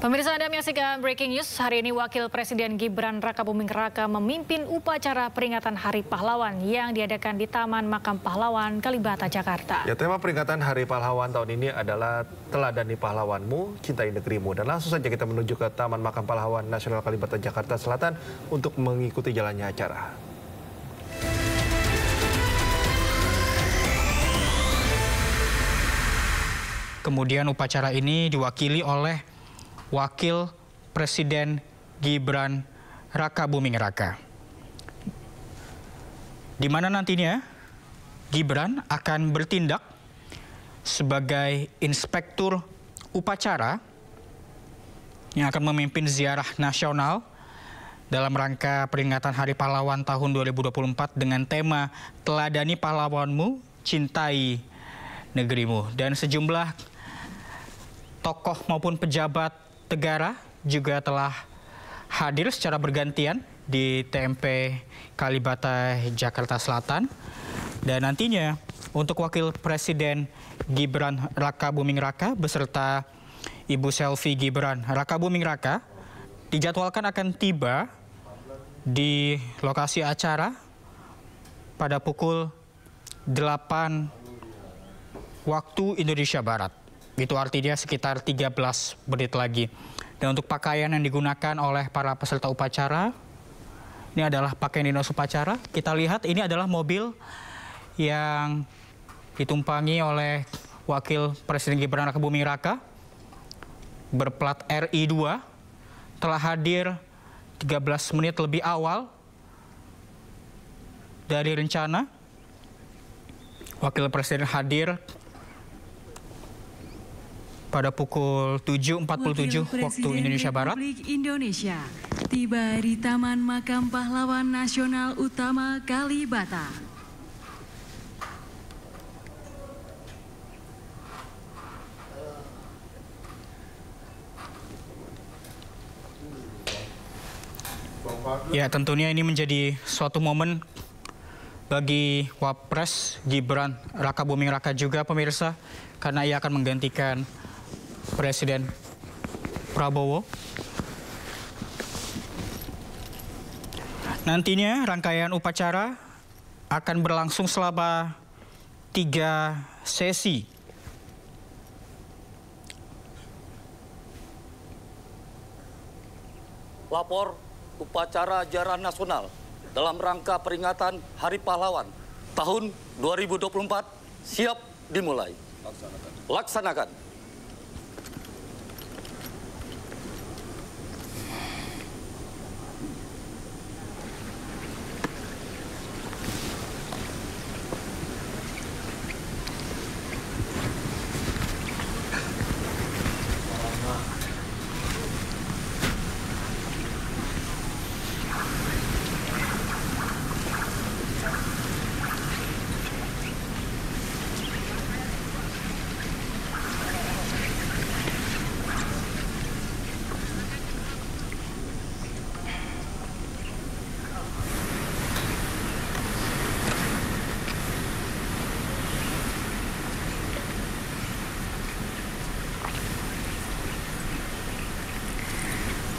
Pemirsa, Anda menyaksikan Breaking News. Hari ini Wakil Presiden Gibran Rakabuming Raka memimpin upacara peringatan Hari Pahlawan yang diadakan di Taman Makam Pahlawan, Kalibata, Jakarta. Ya, tema peringatan Hari Pahlawan tahun ini adalah Teladani Pahlawanmu, Cintai Negerimu. Dan langsung saja kita menuju ke Taman Makam Pahlawan Nasional Kalibata, Jakarta Selatan untuk mengikuti jalannya acara. Kemudian upacara ini diwakili oleh Wakil Presiden Gibran Rakabuming Raka, di mana nantinya Gibran akan bertindak sebagai inspektur upacara yang akan memimpin ziarah nasional dalam rangka peringatan Hari Pahlawan tahun 2024 dengan tema Teladani Pahlawanmu, Cintai Negerimu. Dan sejumlah tokoh maupun pejabat negara juga telah hadir secara bergantian di TMP Kalibata, Jakarta Selatan. Dan nantinya untuk Wakil Presiden Gibran Rakabuming Raka beserta Ibu Selvi Gibran Rakabuming Raka dijadwalkan akan tiba di lokasi acara pada pukul 8 waktu Indonesia Barat. Itu artinya sekitar 13 menit lagi. Dan untuk pakaian yang digunakan oleh para peserta upacara, ini adalah pakaian dinas upacara. Kita lihat ini adalah mobil yang ditumpangi oleh Wakil Presiden Gibran Rakabuming Raka berplat RI2, telah hadir 13 menit lebih awal dari rencana. Wakil Presiden hadir pada pukul 7.47 waktu Indonesia Barat. Republik Indonesia tiba di Taman Makam Pahlawan Nasional Utama Kalibata. Ya, tentunya ini menjadi suatu momen bagi Wapres Gibran Rakabuming Raka juga, pemirsa, karena ia akan menggantikan Presiden Prabowo. Nantinya rangkaian upacara akan berlangsung selama 3 sesi. Lapor upacara ziarah nasional dalam rangka peringatan Hari Pahlawan tahun 2024 siap dimulai. Laksanakan.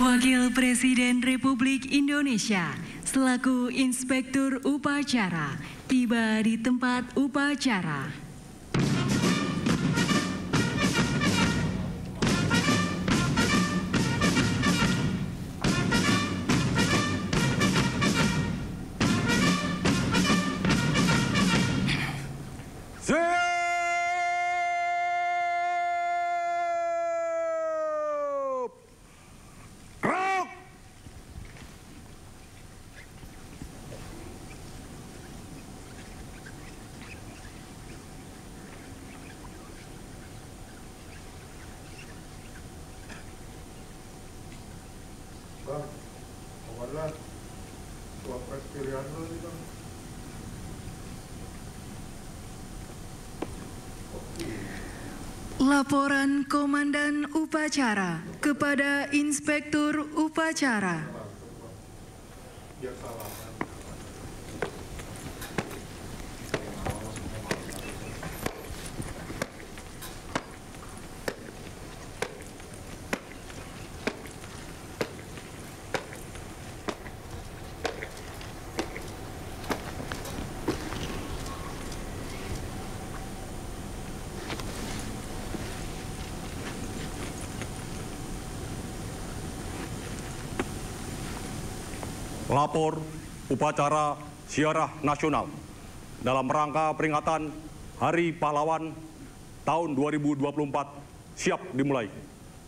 Wakil Presiden Republik Indonesia selaku Inspektur Upacara tiba di tempat upacara. Bang, Komandan, Wapres pilihan lu nih, Bang. Laporan Komandan Upacara kepada Inspektur Upacara. Biar salaman. Lapor upacara ziarah nasional dalam rangka peringatan Hari Pahlawan tahun 2024 siap dimulai.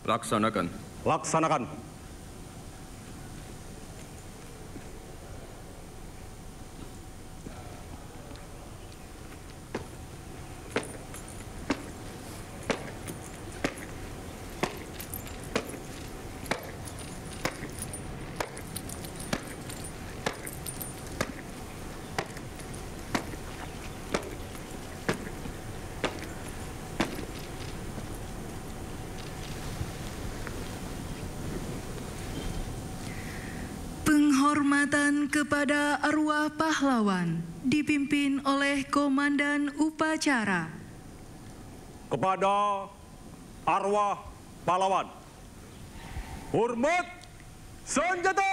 Laksanakan. Laksanakan. Penghormatan kepada arwah pahlawan dipimpin oleh Komandan Upacara. Kepada arwah pahlawan, hormat senjata!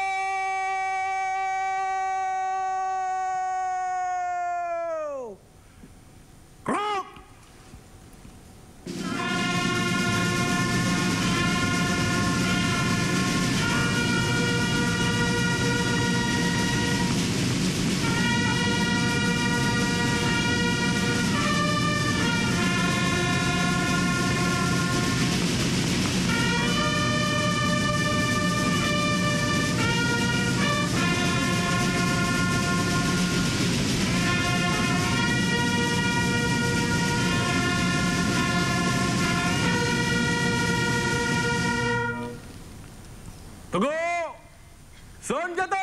Gerak! Teguh! Senjata!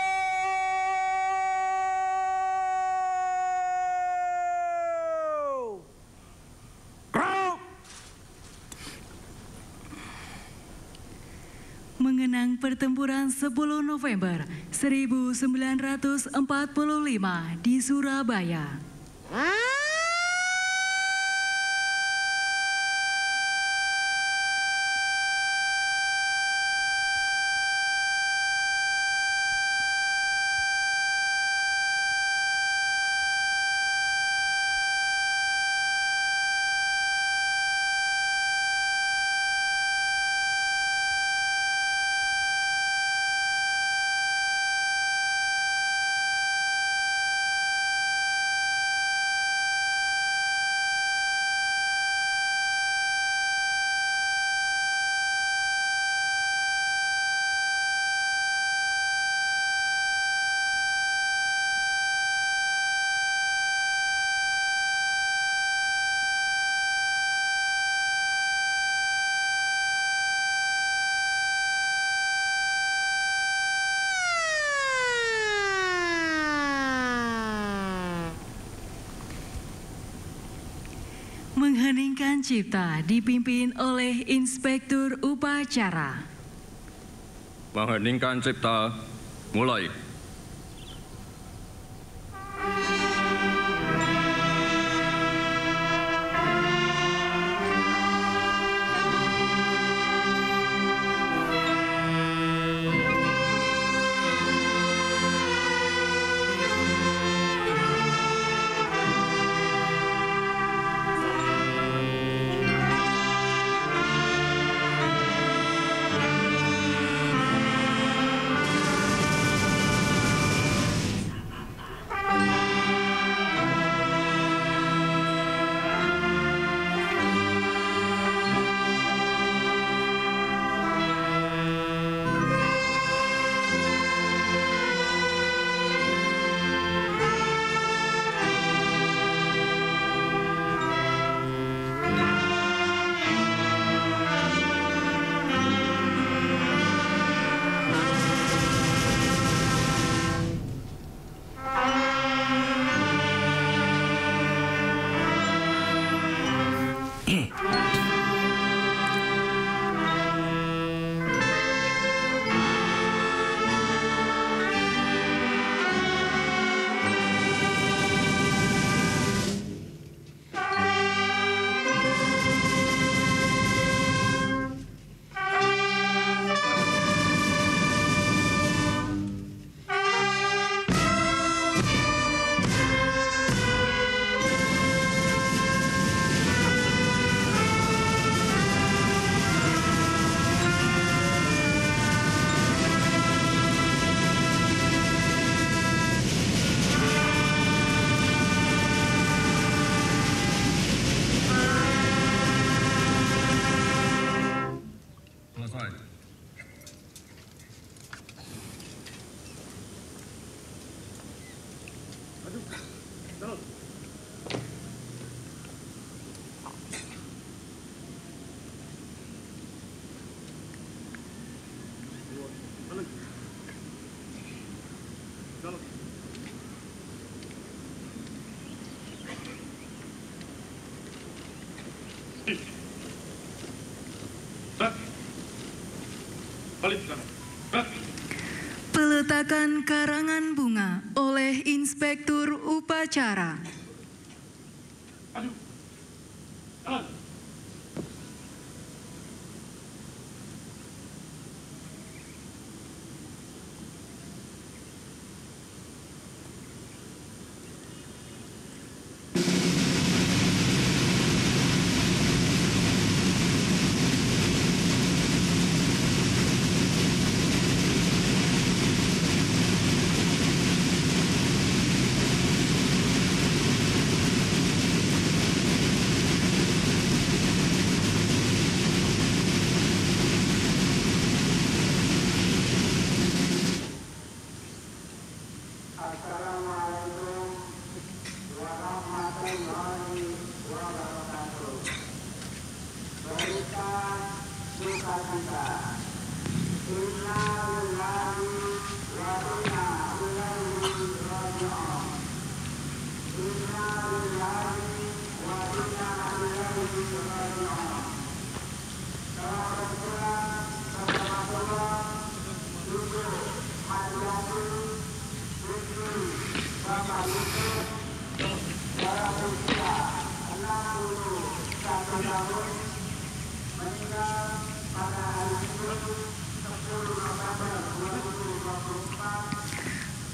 Gerak! Mengenang pertempuran 10 November 1945 di Surabaya. Mengheningkan cipta dipimpin oleh Inspektur Upacara. Mengheningkan cipta, mulai. Peletakan karangan bunga oleh Inspektur Upacara.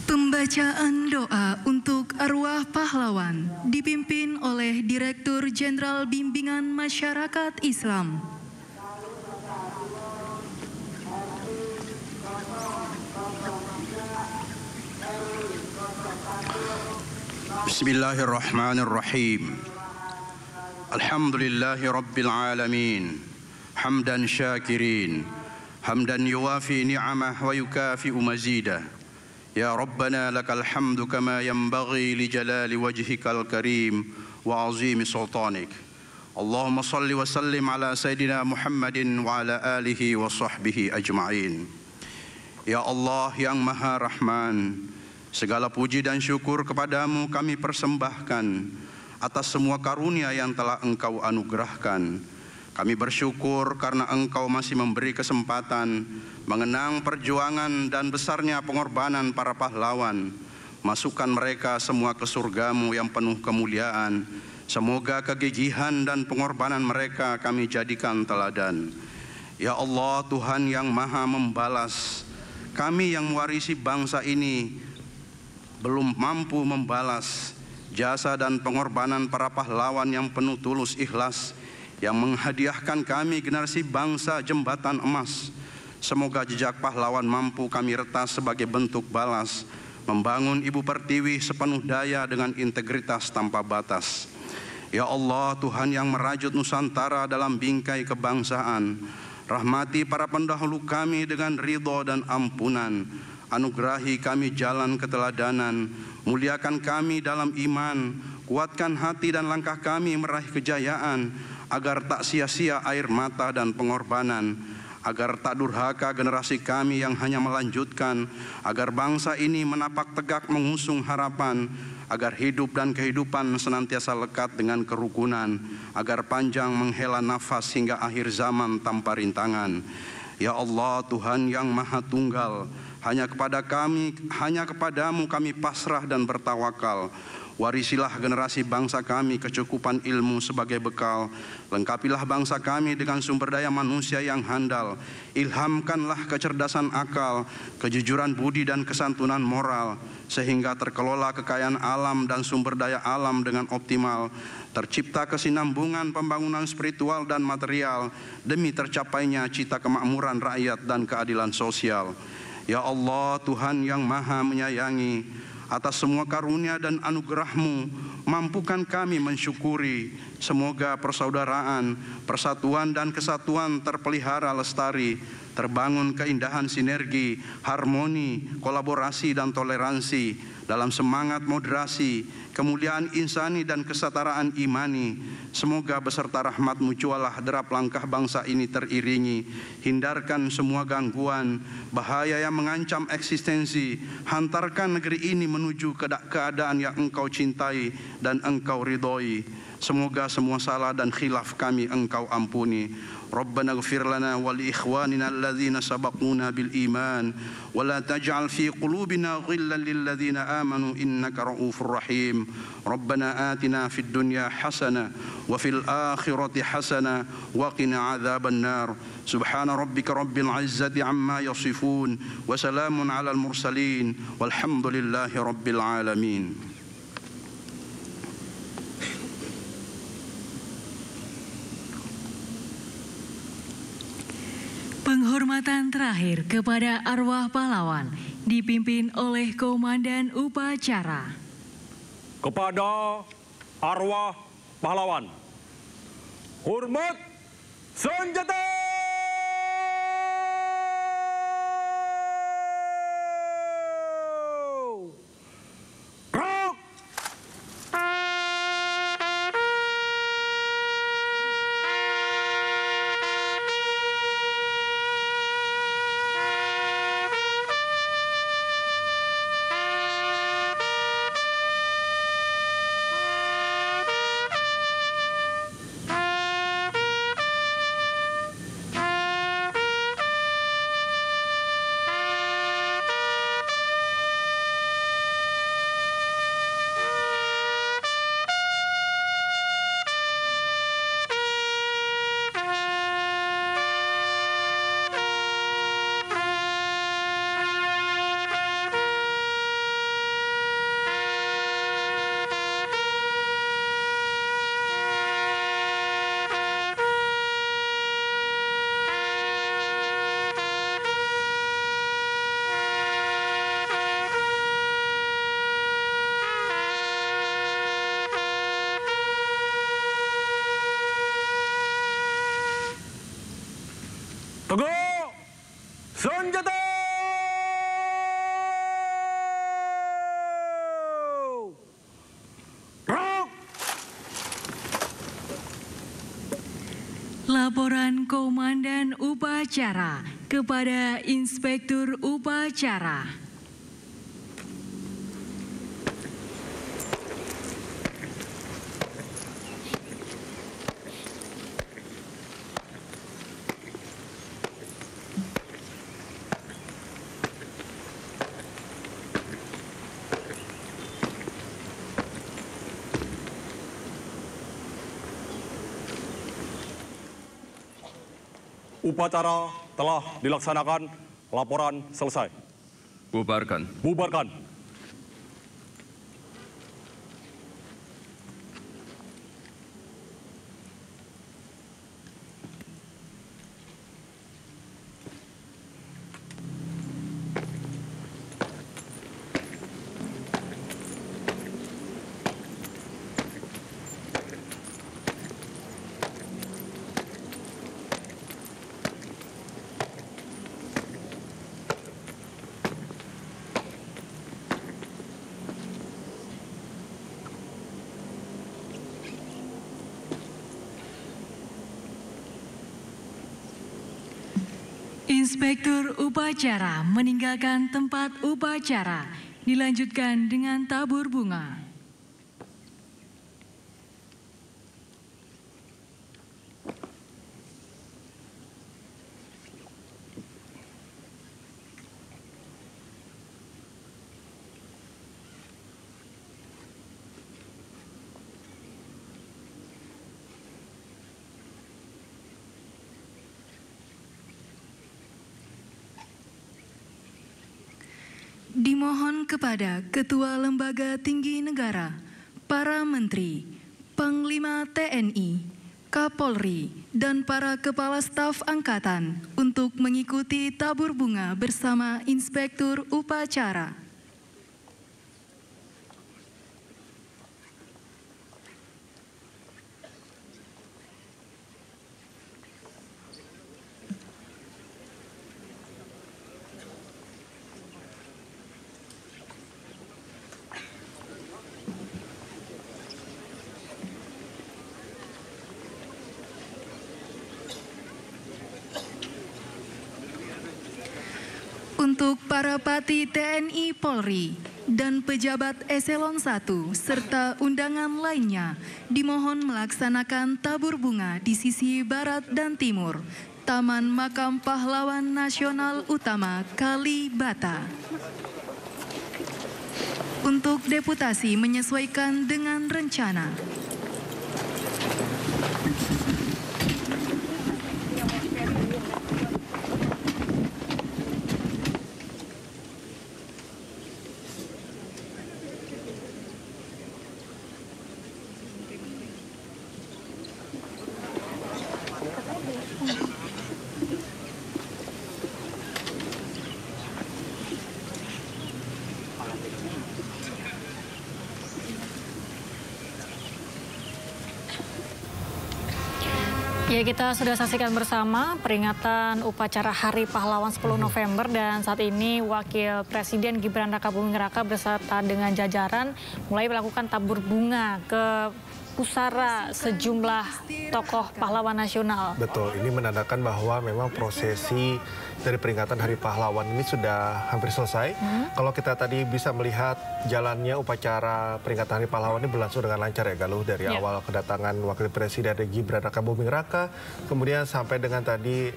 Pembacaan doa untuk arwah pahlawan dipimpin oleh Direktur Jenderal Bimbingan Masyarakat Islam. Bismillahirrahmanirrahim. Alhamdulillahi Rabbil Alamin. Hamdan syakirin. Hamdan yuwafi ni'amah wa yukafi'u mazidah. Ya Rabbana lakal hamdu kama yanbaghi li jalali wajhikal karim wa azimi sultanik. Allahumma salli wa sallim ala Sayyidina Muhammadin wa ala alihi wa sahbihi ajma'in. Ya Allah yang Maha Rahman, segala puji dan syukur kepadamu kami persembahkan atas semua karunia yang telah Engkau anugerahkan. Kami bersyukur karena Engkau masih memberi kesempatan mengenang perjuangan dan besarnya pengorbanan para pahlawan. Masukkan mereka semua ke surga-Mu yang penuh kemuliaan. Semoga kegigihan dan pengorbanan mereka kami jadikan teladan. Ya Allah, Tuhan yang Maha membalas, kami yang mewarisi bangsa ini belum mampu membalas jasa dan pengorbanan para pahlawan yang penuh tulus ikhlas, yang menghadiahkan kami generasi bangsa jembatan emas. Semoga jejak pahlawan mampu kami retas sebagai bentuk balas, membangun Ibu Pertiwi sepenuh daya dengan integritas tanpa batas. Ya Allah, Tuhan yang merajut Nusantara dalam bingkai kebangsaan, rahmati para pendahulu kami dengan ridho dan ampunan. Anugerahi kami jalan keteladanan, muliakan kami dalam iman, kuatkan hati dan langkah kami meraih kejayaan, agar tak sia-sia air mata dan pengorbanan, agar tak durhaka generasi kami yang hanya melanjutkan, agar bangsa ini menapak tegak mengusung harapan, agar hidup dan kehidupan senantiasa lekat dengan kerukunan, agar panjang menghela nafas hingga akhir zaman tanpa rintangan. Ya Allah, Tuhan yang Maha Tunggal, hanya kepadamu kami pasrah dan bertawakal. Warisilah generasi bangsa kami kecukupan ilmu sebagai bekal. Lengkapilah bangsa kami dengan sumber daya manusia yang handal. Ilhamkanlah kecerdasan akal, kejujuran budi dan kesantunan moral, sehingga terkelola kekayaan alam dan sumber daya alam dengan optimal. Tercipta kesinambungan pembangunan spiritual dan material demi tercapainya cita kemakmuran rakyat dan keadilan sosial. Ya Allah, Tuhan yang Maha menyayangi, atas semua karunia dan anugerah-Mu, mampukan kami mensyukuri. Semoga persaudaraan, persatuan dan kesatuan terpelihara lestari. terbangun keindahan sinergi, harmoni, kolaborasi dan toleransi dalam semangat moderasi, kemuliaan insani dan kesetaraan imani. Semoga beserta rahmat-Mu jualah derap langkah bangsa ini teriringi. Hindarkan semua gangguan, bahaya yang mengancam eksistensi. Hantarkan negeri ini menuju keadaan yang Engkau cintai dan Engkau ridhoi. Semoga semua salah dan khilaf kami Engkau ampuni. Rabbana ighfir lana wa li ikhwanina alladhina sabaquna bil iman wa la taj'al fi qulubina ghillan lil ladzina amanu innaka ra'ufur rahim. Rabbana atina fid dunya hasanah wa fil akhirati hasanah wa qina adzaban nar. Subhana rabbika rabbil izzati amma yasifun wa salamun alal mursalin walhamdulillahi rabbil alamin. Penghormatan terakhir kepada arwah pahlawan dipimpin oleh Komandan Upacara. Kepada arwah pahlawan, hormat senjata! Teguh senjata! Rok! Laporan Komandan Upacara kepada Inspektur Upacara. Upacara telah dilaksanakan, laporan selesai. Bubarkan. Bubarkan. Inspektur Upacara meninggalkan tempat upacara, dilanjutkan dengan tabur bunga. Dimohon kepada Ketua Lembaga Tinggi Negara, para Menteri, Panglima TNI, Kapolri, dan para Kepala Staf Angkatan untuk mengikuti tabur bunga bersama Inspektur Upacara. Untuk para Pati TNI Polri dan pejabat eselon 1 serta undangan lainnya dimohon melaksanakan tabur bunga di sisi barat dan timur Taman Makam Pahlawan Nasional Utama Kalibata. Untuk deputasi menyesuaikan dengan rencana. Ya, kita sudah saksikan bersama peringatan upacara Hari Pahlawan 10 November dan saat ini Wakil Presiden Gibran Rakabuming Raka beserta dengan jajaran mulai melakukan tabur bunga ke pusara sejumlah tokoh pahlawan nasional. Betul, ini menandakan bahwa memang prosesi dari peringatan Hari Pahlawan ini sudah hampir selesai. Kalau kita tadi bisa melihat jalannya upacara peringatan Hari Pahlawan ini berlangsung dengan lancar ya Galuh, dari awal kedatangan Wakil Presiden Gibran Rakabuming Raka, kemudian sampai dengan tadi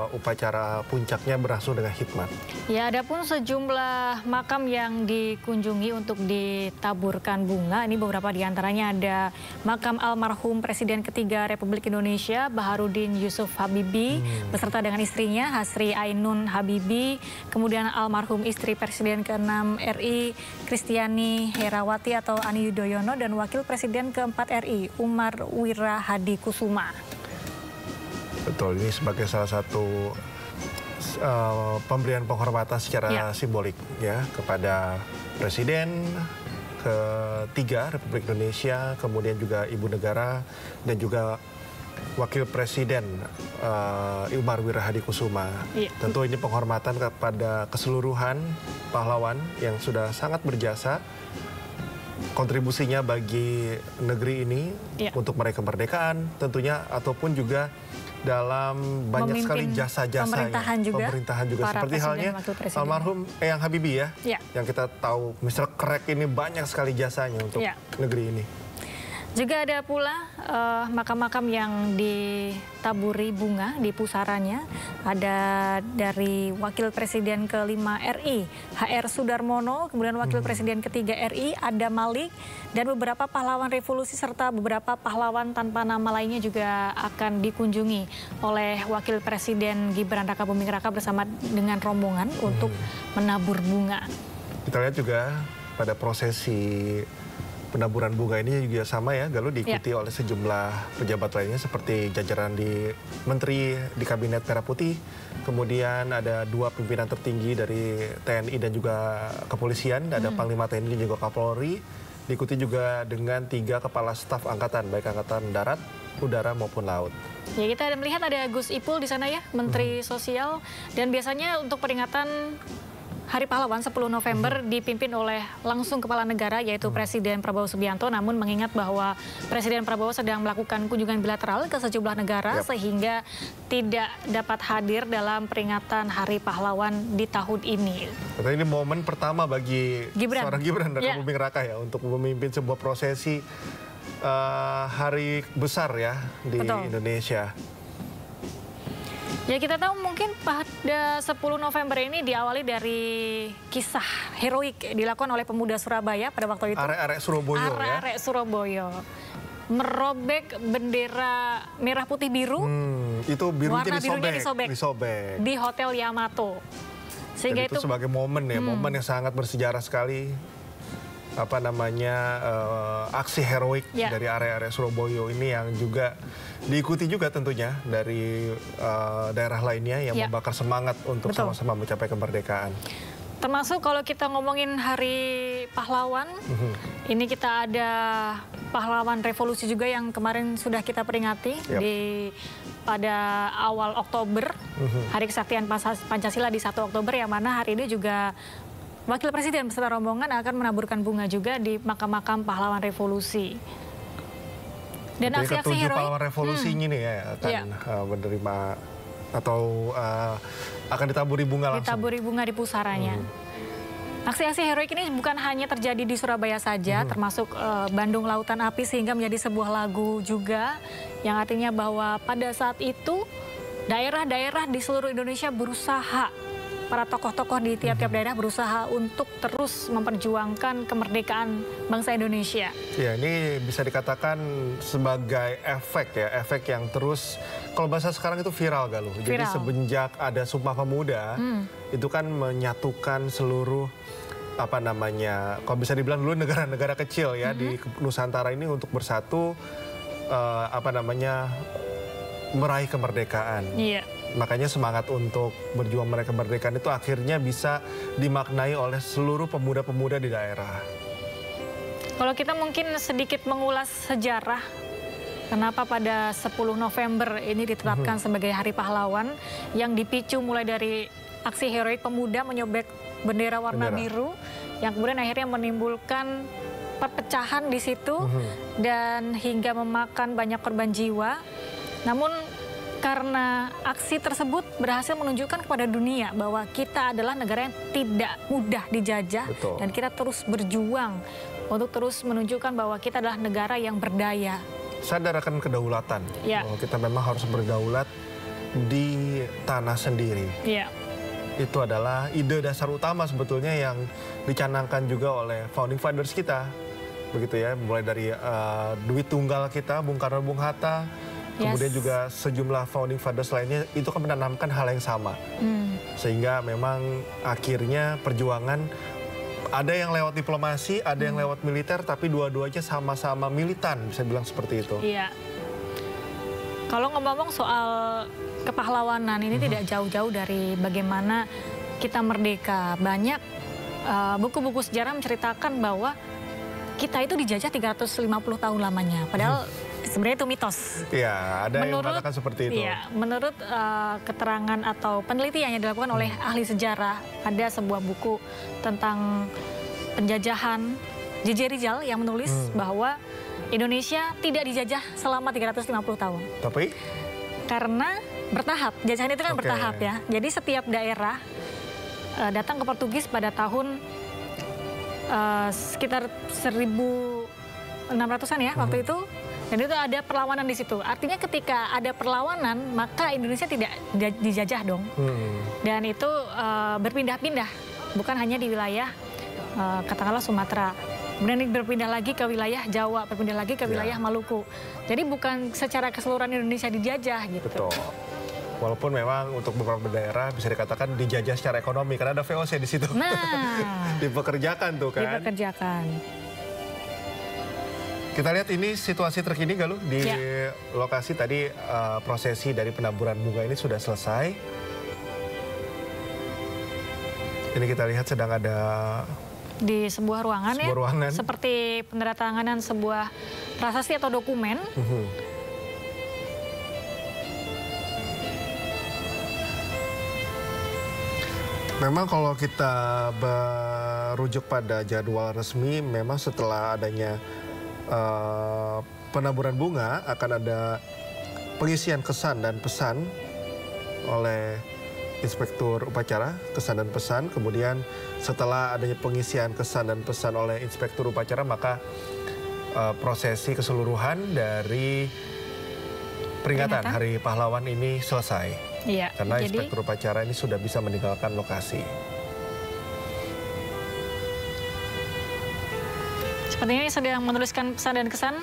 upacara puncaknya berlangsung dengan hikmat. Ya, ada pun sejumlah makam yang dikunjungi untuk ditaburkan bunga. Ini beberapa diantaranya ada makam almarhum Presiden ketiga Republik Indonesia Baharudin Yusuf Habibie beserta dengan istrinya Hasri Ainun Habibie, kemudian almarhum istri Presiden ke-6 RI Kristiani Herawati atau Ani Yudhoyono dan Wakil Presiden ke-4 RI Umar Wira Hadi Kusuma. Betul, ini sebagai salah satu pemberian penghormatan secara simbolik ya kepada Presiden ketiga Republik Indonesia, kemudian juga Ibu Negara dan juga Wakil Presiden Umar Wira Hadi Kusuma. Tentu ini penghormatan kepada keseluruhan pahlawan yang sudah sangat berjasa kontribusinya bagi negeri ini untuk meraih kemerdekaan tentunya, ataupun juga dalam banyak sekali jasa-jasanya pemerintahan juga seperti halnya almarhum Eyang Habibie yang kita tahu Mr. Crack ini banyak sekali jasanya untuk negeri ini. Juga ada pula makam-makam yang ditaburi bunga di pusaranya. Ada dari Wakil Presiden ke-5 RI HR Sudarmono, kemudian Wakil Presiden ketiga RI Adam Malik, dan beberapa pahlawan revolusi serta beberapa pahlawan tanpa nama lainnya juga akan dikunjungi oleh Wakil Presiden Gibran Rakabuming Raka bersama dengan rombongan untuk menabur bunga. Kita lihat juga pada prosesi penaburan bunga ini juga sama ya, Galuh, diikuti oleh sejumlah pejabat lainnya seperti jajaran di Menteri di Kabinet Merah Putih, kemudian ada 2 pimpinan tertinggi dari TNI dan juga Kepolisian, ada Panglima TNI dan juga Kapolri, diikuti juga dengan 3 kepala staf angkatan, baik angkatan darat, udara maupun laut. Ya, kita melihat ada Gus Ipul di sana ya, Menteri Sosial, dan biasanya untuk peringatan Hari Pahlawan 10 November dipimpin oleh langsung kepala negara yaitu Presiden Prabowo Subianto, namun mengingat bahwa Presiden Prabowo sedang melakukan kunjungan bilateral ke sejumlah negara sehingga tidak dapat hadir dalam peringatan Hari Pahlawan di tahun ini. Ini momen pertama bagi seorang Gibran Rakabuming Raka ya untuk memimpin sebuah prosesi hari besar ya di Indonesia. Ya, kita tahu mungkin pada 10 November ini diawali dari kisah heroik dilakukan oleh pemuda Surabaya pada waktu itu. Arek-arek Surabaya Arek-arek Surabaya. Merobek bendera merah putih biru. Itu birunya disobek di Hotel Yamato. Sehingga itu sebagai momen ya, momen yang sangat bersejarah sekali. Apa namanya aksi heroik dari arek-arek Surabaya ini yang juga diikuti juga tentunya dari daerah lainnya yang membakar semangat untuk sama-sama mencapai kemerdekaan. Termasuk kalau kita ngomongin Hari Pahlawan, ini kita ada pahlawan revolusi juga yang kemarin sudah kita peringati pada awal Oktober, Hari Kesaktian Pancasila di 1 Oktober, yang mana hari ini juga Wakil Presiden beserta rombongan akan menaburkan bunga juga di makam-makam pahlawan revolusi. Dan aksi-aksi heroik pahlawan revolusi ini ya akan menerima atau akan ditaburi bunga langsung. Ditaburi bunga di pusaranya. Aksi-aksi heroik ini bukan hanya terjadi di Surabaya saja, termasuk Bandung Lautan Api, sehingga menjadi sebuah lagu juga yang artinya bahwa pada saat itu daerah-daerah di seluruh Indonesia berusaha, para tokoh-tokoh di tiap-tiap daerah berusaha untuk terus memperjuangkan kemerdekaan bangsa Indonesia. Ya, ini bisa dikatakan sebagai efek ya, efek yang terus, kalau bahasa sekarang itu viral Galuh. Jadi semenjak ada Sumpah Pemuda, itu kan menyatukan seluruh apa namanya, kalau bisa dibilang dulu negara-negara kecil ya di Nusantara ini untuk bersatu, apa namanya, meraih kemerdekaan. Iya. Makanya semangat untuk berjuang meraih kemerdekaan itu akhirnya bisa dimaknai oleh seluruh pemuda-pemuda di daerah. Kalau kita mungkin sedikit mengulas sejarah, kenapa pada 10 November ini ditetapkan sebagai Hari Pahlawan, yang dipicu mulai dari aksi heroik pemuda menyobek bendera warna biru, yang kemudian akhirnya menimbulkan perpecahan di situ dan hingga memakan banyak korban jiwa. Namun karena aksi tersebut berhasil menunjukkan kepada dunia bahwa kita adalah negara yang tidak mudah dijajah. Betul. Dan kita terus berjuang untuk terus menunjukkan bahwa kita adalah negara yang berdaya. Sadar akan kedaulatan, Ya. bahwa kita memang harus berdaulat di tanah sendiri. Iya. Itu adalah ide dasar utama sebetulnya yang dicanangkan juga oleh founding fathers kita, begitu ya, mulai dari Dwi Tunggal kita, Bung Karno, Bung Hatta. Kemudian juga sejumlah founding fathers lainnya itu kan menanamkan hal yang sama. Sehingga memang akhirnya perjuangan ada yang lewat diplomasi, ada yang lewat militer, tapi dua-duanya sama-sama militan, bisa bilang seperti itu. Iya. Kalau ngomong soal kepahlawanan ini tidak jauh-jauh dari bagaimana kita merdeka. Banyak buku-buku sejarah menceritakan bahwa kita itu dijajah 350 tahun lamanya. Padahal sebenarnya itu mitos. Iya, ada yang mengatakan seperti itu. Iya, menurut keterangan atau penelitian yang dilakukan oleh ahli sejarah, ada sebuah buku tentang penjajahan, J.J. Rizal yang menulis bahwa Indonesia tidak dijajah selama 350 tahun. Tapi? Karena bertahap, jajahan itu kan bertahap ya. Jadi setiap daerah datang ke Portugis pada tahun sekitar 1600-an ya waktu itu. Dan itu ada perlawanan di situ. Artinya ketika ada perlawanan, maka Indonesia tidak dijajah dong. Dan itu berpindah-pindah, bukan hanya di wilayah katakanlah Sumatera. Kemudian berpindah lagi ke wilayah Jawa, berpindah lagi ke wilayah Maluku. Jadi bukan secara keseluruhan Indonesia dijajah gitu. Betul. Walaupun memang untuk beberapa daerah bisa dikatakan dijajah secara ekonomi, karena ada VOC di situ. Nah, dipekerjakan tuh kan. Dipekerjakan. Kita lihat ini situasi terkini Galuh di lokasi tadi, prosesi dari penaburan bunga ini sudah selesai. Ini kita lihat sedang ada di sebuah ruangan, ruangan. Seperti penandatanganan sebuah prasasti atau dokumen. Memang kalau kita berujuk pada jadwal resmi, memang setelah adanya penaburan bunga akan ada pengisian kesan dan pesan oleh Inspektur Upacara, kesan dan pesan. Kemudian setelah adanya pengisian kesan dan pesan oleh Inspektur Upacara, maka prosesi keseluruhan dari peringatan Hari Pahlawan ini selesai. Iya, karena Inspektur Upacara ini sudah bisa meninggalkan lokasi. Sepertinya ini sedang menuliskan pesan dan kesan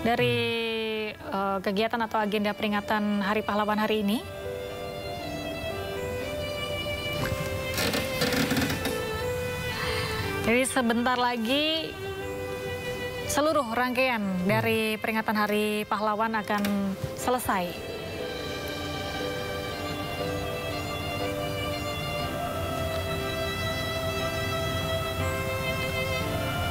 dari kegiatan atau agenda peringatan Hari Pahlawan hari ini. Jadi sebentar lagi seluruh rangkaian dari peringatan Hari Pahlawan akan selesai.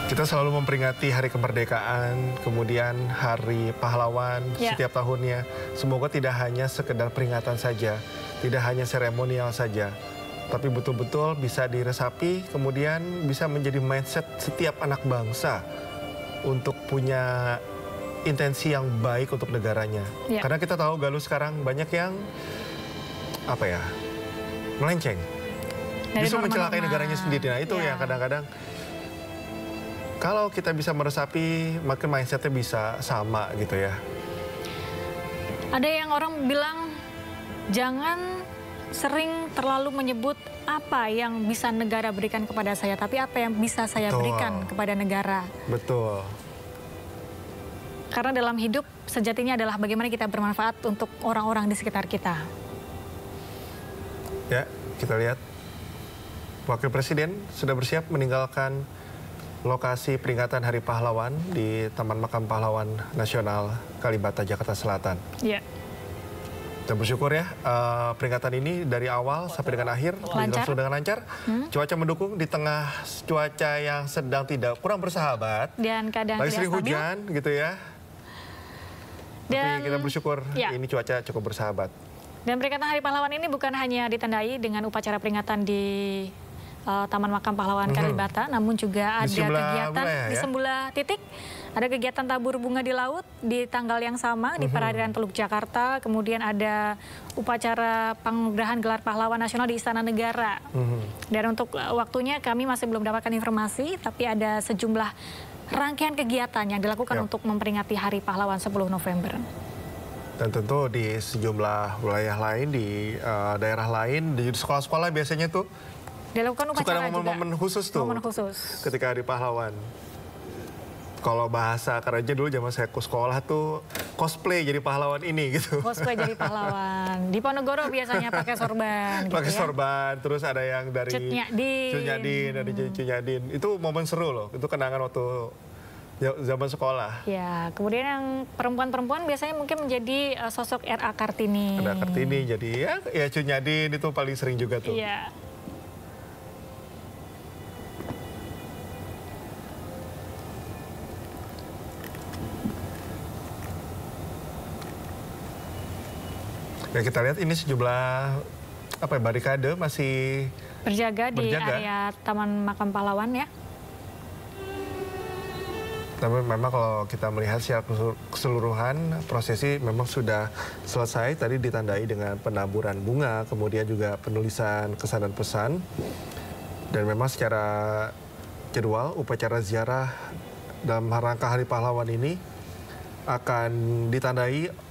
Kita selalu memperingati Hari Kemerdekaan, kemudian Hari Pahlawan setiap tahunnya. Semoga tidak hanya sekedar peringatan saja, tidak hanya seremonial saja, tapi betul-betul bisa diresapi, kemudian bisa menjadi mindset setiap anak bangsa untuk punya intensi yang baik untuk negaranya. Karena kita tahu Galuh sekarang banyak yang melenceng. Dari Justru mencelakai norma-norma. negaranya sendiri. Nah itu yang kadang-kadang kalau kita bisa meresapi, maka mindsetnya bisa sama gitu ya. Ada yang orang bilang jangan sering terlalu menyebut apa yang bisa negara berikan kepada saya, tapi apa yang bisa saya Betul. berikan kepada negara. Betul. Karena dalam hidup sejatinya adalah bagaimana kita bermanfaat untuk orang-orang di sekitar kita. Ya, kita lihat Wakil Presiden sudah bersiap meninggalkan lokasi peringatan Hari Pahlawan di Taman Makam Pahlawan Nasional Kalibata, Jakarta Selatan. Iya. Kita bersyukur ya, peringatan ini dari awal sampai dengan akhir berlangsung dengan lancar. Cuaca mendukung di tengah cuaca yang sedang kurang bersahabat. Dan kadang lagi tidak sering stabil. hujan gitu ya. Dan tapi kita bersyukur ya. ini cuaca cukup bersahabat. Dan peringatan Hari Pahlawan ini bukan hanya ditandai dengan upacara peringatan di Taman Makam Pahlawan Kalibata, namun juga ada kegiatan di sebelah titik. Ada kegiatan tabur bunga di laut di tanggal yang sama di Perairan Teluk Jakarta. Kemudian ada upacara penganugerahan gelar pahlawan nasional di Istana Negara. Dan untuk waktunya kami masih belum dapatkan informasi, tapi ada sejumlah rangkaian kegiatan yang dilakukan untuk memperingati Hari Pahlawan 10 November. Dan tentu di sejumlah wilayah lain, di daerah lain, di sekolah-sekolah biasanya tuh dilakukan upacara suka ada momen-momen khusus tuh. Momen khusus. Ketika Hari Pahlawan. Kalau bahasa kerennya dulu zaman saya ke sekolah tuh cosplay jadi pahlawan ini gitu. Cosplay jadi pahlawan. Di Ponorogo biasanya pakai sorban. Pakai gitu ya. sorban, terus ada yang dari Cunyadin, dari Cunyadin. Itu momen seru loh. Itu kenangan waktu zaman sekolah. Ya, kemudian yang perempuan-perempuan biasanya mungkin menjadi sosok R.A. Kartini. R.A. Kartini jadi ya Cunyadin itu paling sering juga tuh. Iya. Ya kita lihat ini sejumlah barikade masih berjaga di area Taman Makam Pahlawan ya. Tapi memang kalau kita melihat secara keseluruhan prosesi memang sudah selesai. Tadi ditandai dengan penaburan bunga, kemudian juga penulisan kesan dan pesan. Dan memang secara jadwal upacara ziarah dalam rangka Hari Pahlawan ini akan ditandai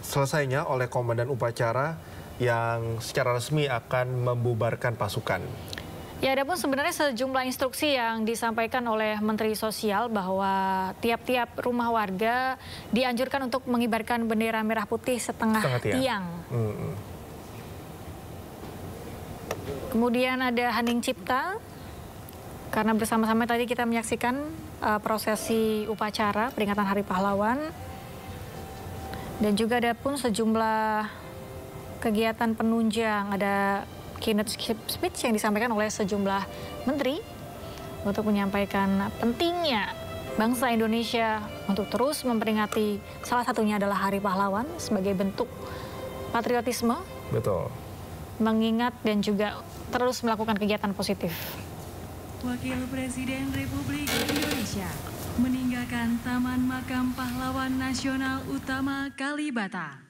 selesainya oleh komandan upacara yang secara resmi akan membubarkan pasukan. Ya, ada pun sebenarnya sejumlah instruksi yang disampaikan oleh Menteri Sosial bahwa tiap-tiap rumah warga dianjurkan untuk mengibarkan bendera merah putih setengah tiang. Kemudian ada Hening Cipta, karena bersama-sama tadi kita menyaksikan prosesi upacara peringatan Hari Pahlawan. Dan juga ada pun sejumlah kegiatan penunjang, ada keynote speech yang disampaikan oleh sejumlah menteri untuk menyampaikan pentingnya bangsa Indonesia untuk terus memperingati salah satunya adalah Hari Pahlawan sebagai bentuk patriotisme. Betul. Mengingat dan juga terus melakukan kegiatan positif. Wakil Presiden Republik Indonesia meninggalkan Taman Makam Pahlawan Nasional Utama Kalibata.